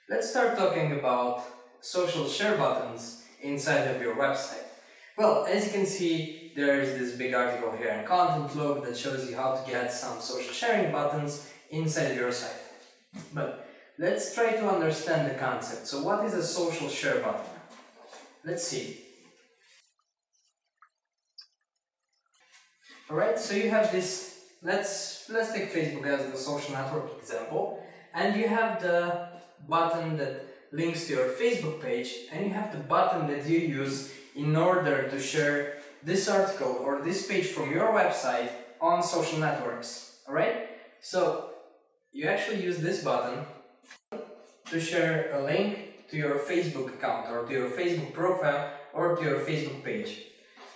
Let's start talking about social share buttons inside of your website. Well, as you can see, there is this big article here in Content Log that shows you how to get some social sharing buttons inside of your site. But let's try to understand the concept. So what is a social share button? Let's see. Alright, so you have this, let's take Facebook as the social network example, and you have the button that links to your Facebook page, and you have the button that you use in order to share this article or this page from your website on social networks. Alright? So you actually use this button to share a link to your Facebook account or to your Facebook profile or to your Facebook page.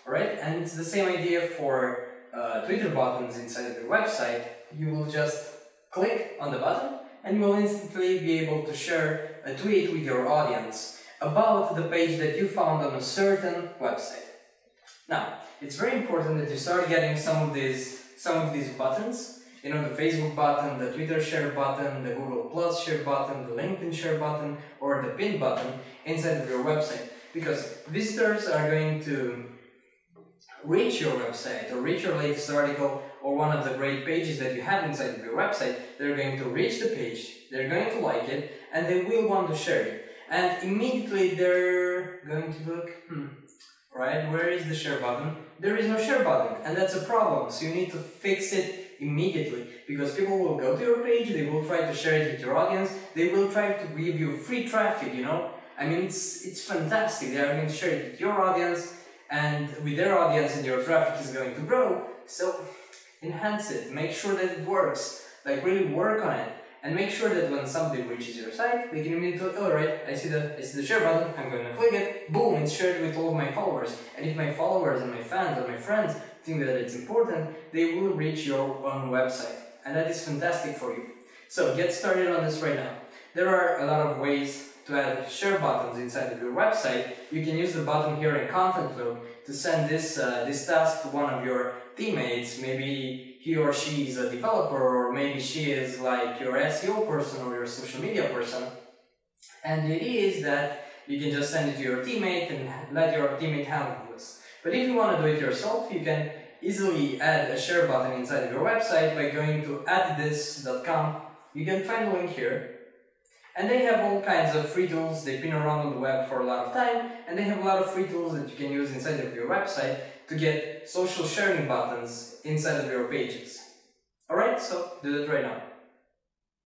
Alright? And it's the same idea for Twitter buttons inside of your website. You will just click on the button and you will instantly be able to share a tweet with your audience about the page that you found on a certain website. Now, it's very important that you start getting some of these buttons. You know, the Facebook button, the Twitter share button, the Google Plus share button, the LinkedIn share button, or the pin button inside of your website. Because visitors are going to reach your website or reach your latest article or one of the great pages that you have inside of your website. They're going to reach the page, they're going to like it, and they will want to share it. And immediately they're going to look, right, where is the share button? There is no share button, and that's a problem. So you need to fix it immediately, because people will go to your page, they will try to share it with your audience, they will try to give you free traffic, you know. I mean, it's fantastic. They are going to share it with your audience, and with their audience, and your traffic is going to grow. So enhance it, make sure that it works, like really work on it, and make sure that when somebody reaches your site, they can immediately, alright, I see the share button, I'm going to click it, boom, it's shared with all of my followers. And if my followers and my fans and my friends think that it's important, they will reach your own website. And that is fantastic for you. So get started on this right now. There are a lot of ways to add share buttons inside of your website. You can use the button here in Content Log to send this task to one of your teammates. Maybe he or she is a developer, or maybe she is like your SEO person or your social media person. And the idea is that you can just send it to your teammate and let your teammate handle this. But if you want to do it yourself, you can easily add a share button inside of your website by going to addthis.com. You can find the link here. And they have all kinds of free tools. They've been around on the web for a lot of time, and they have a lot of free tools that you can use inside of your website to get social sharing buttons inside of your pages. Alright, so do that right now.